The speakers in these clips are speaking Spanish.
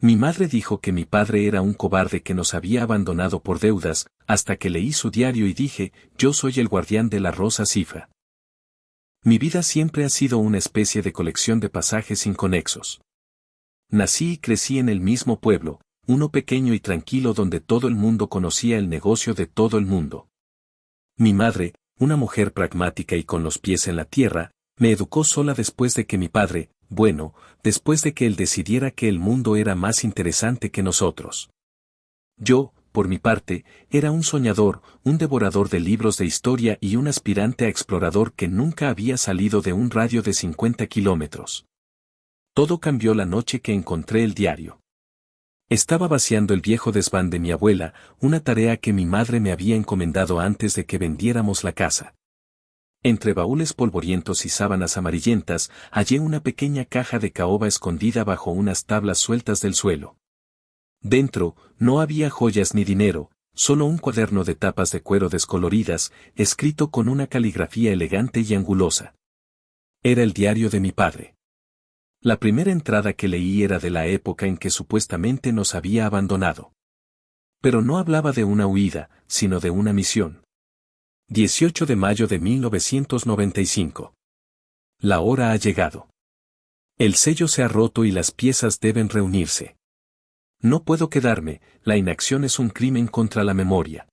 Mi madre dijo que mi padre era un cobarde que nos había abandonado por deudas, hasta que leí su diario y dije, yo soy el guardián de la rosa cifra. Mi vida siempre ha sido una especie de colección de pasajes inconexos. Nací y crecí en el mismo pueblo, uno pequeño y tranquilo donde todo el mundo conocía el negocio de todo el mundo. Mi madre, una mujer pragmática y con los pies en la tierra, me educó sola después de que mi padre, después de que él decidiera que el mundo era más interesante que nosotros. Yo, por mi parte, era un soñador, un devorador de libros de historia y un aspirante a explorador que nunca había salido de un radio de 50 kilómetros. Todo cambió la noche que encontré el diario. Estaba vaciando el viejo desván de mi abuela, una tarea que mi madre me había encomendado antes de que vendiéramos la casa. Entre baúles polvorientos y sábanas amarillentas, hallé una pequeña caja de caoba escondida bajo unas tablas sueltas del suelo. Dentro, no había joyas ni dinero, solo un cuaderno de tapas de cuero descoloridas, escrito con una caligrafía elegante y angulosa. Era el diario de mi padre. La primera entrada que leí era de la época en que supuestamente nos había abandonado. Pero no hablaba de una huida, sino de una misión. 18 de mayo de 1995. La hora ha llegado. El sello se ha roto y las piezas deben reunirse. No puedo quedarme, la inacción es un crimen contra la memoria.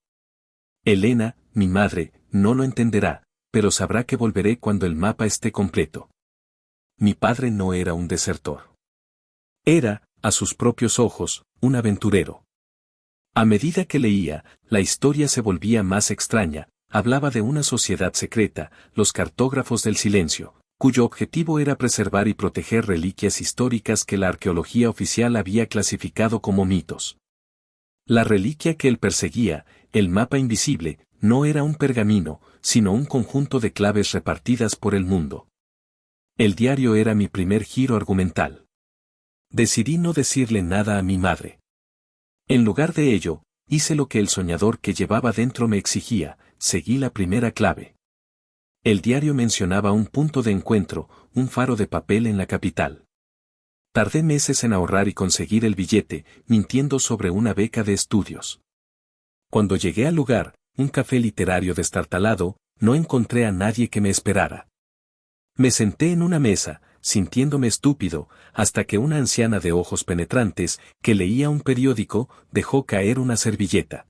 Elena, mi madre, no lo entenderá, pero sabrá que volveré cuando el mapa esté completo. Mi padre no era un desertor. Era, a sus propios ojos, un aventurero. A medida que leía, la historia se volvía más extraña, hablaba de una sociedad secreta, los cartógrafos del silencio, cuyo objetivo era preservar y proteger reliquias históricas que la arqueología oficial había clasificado como mitos. La reliquia que él perseguía, el mapa invisible, no era un pergamino, sino un conjunto de claves repartidas por el mundo. El diario era mi primer giro argumental. Decidí no decirle nada a mi madre. En lugar de ello, hice lo que el soñador que llevaba dentro me exigía, seguí la primera clave. El diario mencionaba un punto de encuentro, un faro de papel en la capital. Tardé meses en ahorrar y conseguir el billete, mintiendo sobre una beca de estudios. Cuando llegué al lugar, un café literario destartalado, no encontré a nadie que me esperara. Me senté en una mesa, sintiéndome estúpido, hasta que una anciana de ojos penetrantes, que leía un periódico, dejó caer una servilleta.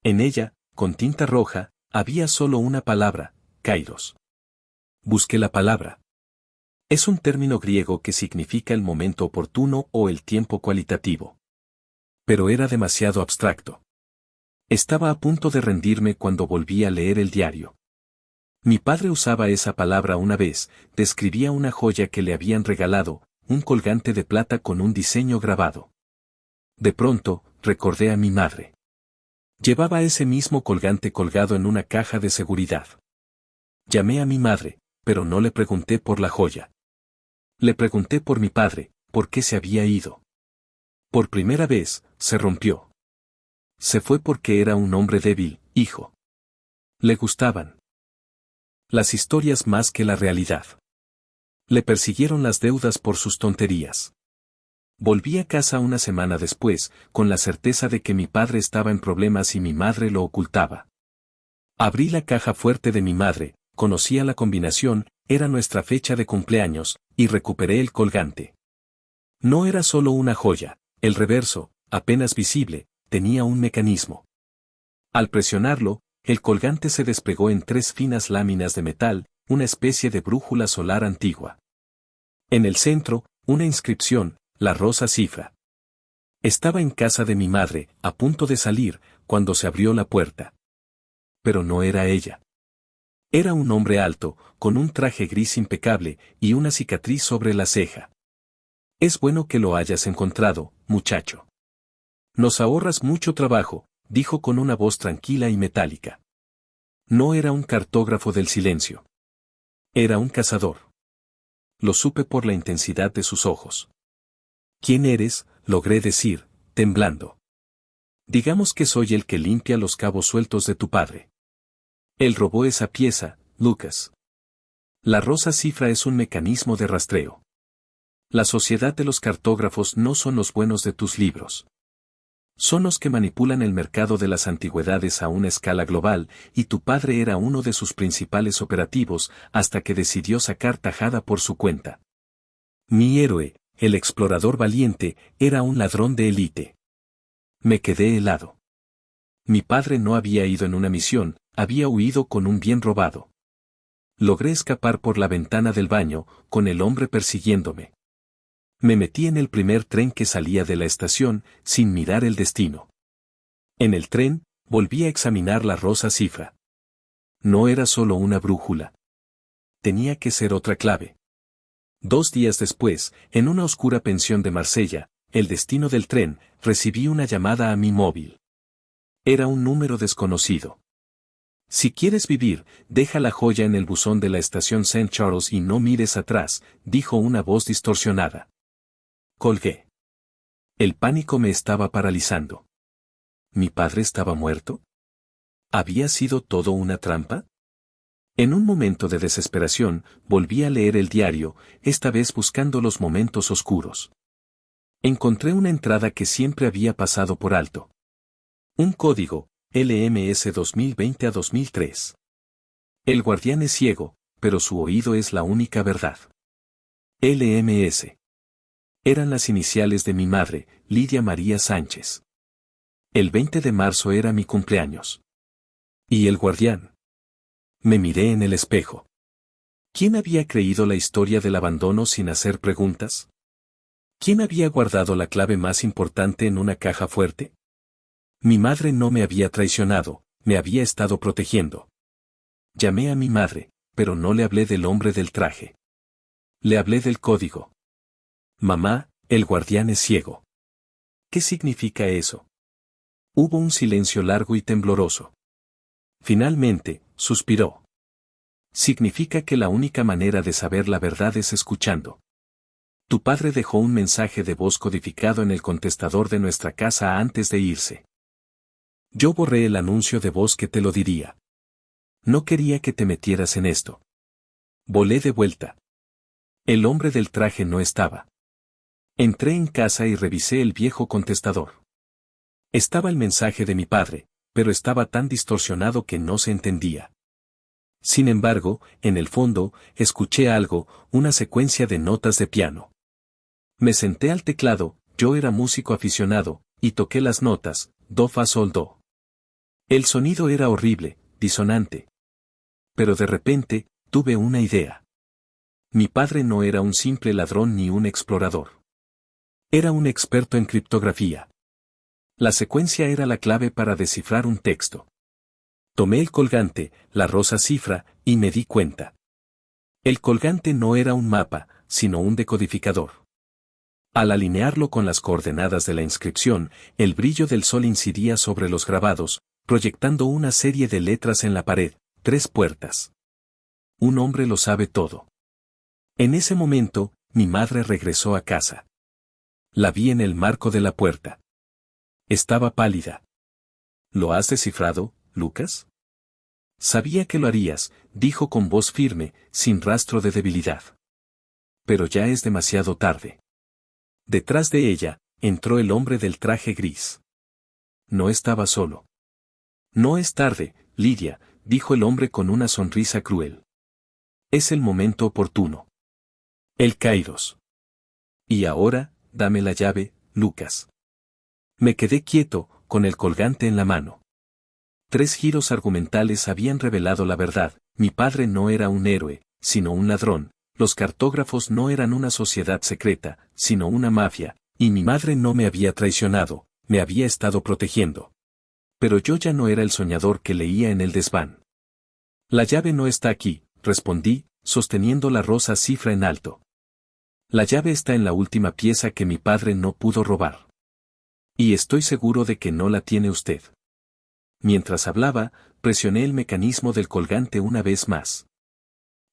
En ella, con tinta roja, había solo una palabra, Kairos. Busqué la palabra. Es un término griego que significa el momento oportuno o el tiempo cualitativo. Pero era demasiado abstracto. Estaba a punto de rendirme cuando volví a leer el diario. Mi padre usaba esa palabra una vez, describía una joya que le habían regalado, un colgante de plata con un diseño grabado. De pronto, recordé a mi madre. Llevaba ese mismo colgante colgado en una caja de seguridad. Llamé a mi madre, pero no le pregunté por la joya. Le pregunté por mi padre, por qué se había ido. Por primera vez, se rompió. Se fue porque era un hombre débil, hijo. Le gustaban las historias más que la realidad. Le persiguieron las deudas por sus tonterías. Volví a casa una semana después, con la certeza de que mi padre estaba en problemas y mi madre lo ocultaba. Abrí la caja fuerte de mi madre, conocía la combinación, era nuestra fecha de cumpleaños, y recuperé el colgante. No era solo una joya, el reverso, apenas visible, tenía un mecanismo. Al presionarlo, el colgante se desplegó en 3 finas láminas de metal, una especie de brújula solar antigua. En el centro, una inscripción, la rosa cifra. Estaba en casa de mi madre, a punto de salir, cuando se abrió la puerta. Pero no era ella. Era un hombre alto, con un traje gris impecable, y una cicatriz sobre la ceja. Es bueno que lo hayas encontrado, muchacho. Nos ahorras mucho trabajo, dijo con una voz tranquila y metálica. No era un cartógrafo del silencio. Era un cazador. Lo supe por la intensidad de sus ojos. ¿Quién eres?, logré decir, temblando. Digamos que soy el que limpia los cabos sueltos de tu padre. Él robó esa pieza, Lucas. La rosa cifra es un mecanismo de rastreo. La sociedad de los cartógrafos no son los buenos de tus libros. Son los que manipulan el mercado de las antigüedades a una escala global, y tu padre era uno de sus principales operativos hasta que decidió sacar tajada por su cuenta. Mi héroe, el explorador valiente, era un ladrón de élite. Me quedé helado. Mi padre no había ido en una misión, había huido con un bien robado. Logré escapar por la ventana del baño, con el hombre persiguiéndome. Me metí en el primer tren que salía de la estación, sin mirar el destino. En el tren, volví a examinar la rosa cifra. No era solo una brújula. Tenía que ser otra clave. 2 días después, en una oscura pensión de Marsella, el destino del tren, recibí una llamada a mi móvil. Era un número desconocido. Si quieres vivir, deja la joya en el buzón de la estación St. Charles y no mires atrás, dijo una voz distorsionada. Colgué. El pánico me estaba paralizando. ¿Mi padre estaba muerto? ¿Había sido todo una trampa? En un momento de desesperación, volví a leer el diario, esta vez buscando los momentos oscuros. Encontré una entrada que siempre había pasado por alto. Un código, LMS 2020 a 2003. El guardián es ciego, pero su oído es la única verdad. LMS. Eran las iniciales de mi madre, Lidia María Sánchez. El 20 de marzo era mi cumpleaños. ¿Y el guardián? Me miré en el espejo. ¿Quién había creído la historia del abandono sin hacer preguntas? ¿Quién había guardado la clave más importante en una caja fuerte? Mi madre no me había traicionado, me había estado protegiendo. Llamé a mi madre, pero no le hablé del hombre del traje. Le hablé del código. Mamá, el guardián es ciego. ¿Qué significa eso? Hubo un silencio largo y tembloroso. Finalmente, suspiró. Significa que la única manera de saber la verdad es escuchando. Tu padre dejó un mensaje de voz codificado en el contestador de nuestra casa antes de irse. Yo borré el anuncio de voz que te lo diría. No quería que te metieras en esto. Volé de vuelta. El hombre del traje no estaba. Entré en casa y revisé el viejo contestador. Estaba el mensaje de mi padre, pero estaba tan distorsionado que no se entendía. Sin embargo, en el fondo, escuché algo, una secuencia de notas de piano. Me senté al teclado, yo era músico aficionado, y toqué las notas, do fa sol do. El sonido era horrible, disonante. Pero de repente, tuve una idea. Mi padre no era un simple ladrón ni un explorador. Era un experto en criptografía. La secuencia era la clave para descifrar un texto. Tomé el colgante, la rosa cifra, y me di cuenta. El colgante no era un mapa, sino un decodificador. Al alinearlo con las coordenadas de la inscripción, el brillo del sol incidía sobre los grabados, proyectando una serie de letras en la pared, 3 puertas. Un hombre lo sabe todo. En ese momento, mi madre regresó a casa. La vi en el marco de la puerta. Estaba pálida. ¿Lo has descifrado, Lucas? Sabía que lo harías, dijo con voz firme, sin rastro de debilidad. Pero ya es demasiado tarde. Detrás de ella, entró el hombre del traje gris. No estaba solo. No es tarde, Lidia, dijo el hombre con una sonrisa cruel. Es el momento oportuno. El Kairos. Y ahora, dame la llave, Lucas. Me quedé quieto, con el colgante en la mano. 3 giros argumentales habían revelado la verdad: mi padre no era un héroe, sino un ladrón, los cartógrafos no eran una sociedad secreta, sino una mafia, y mi madre no me había traicionado, me había estado protegiendo. Pero yo ya no era el soñador que leía en el desván. La llave no está aquí, respondí, sosteniendo la rosa cifra en alto. La llave está en la última pieza que mi padre no pudo robar. Y estoy seguro de que no la tiene usted. Mientras hablaba, presioné el mecanismo del colgante una vez más.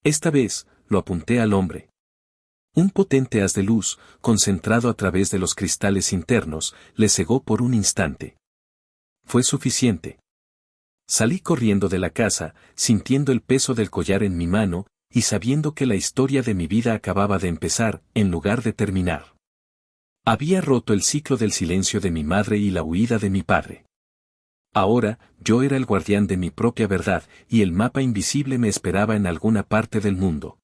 Esta vez, lo apunté al hombre. Un potente haz de luz, concentrado a través de los cristales internos, le cegó por un instante. Fue suficiente. Salí corriendo de la casa, sintiendo el peso del collar en mi mano, y sabiendo que la historia de mi vida acababa de empezar, en lugar de terminar. Había roto el ciclo del silencio de mi madre y la huida de mi padre. Ahora, yo era el guardián de mi propia verdad, y el mapa invisible me esperaba en alguna parte del mundo.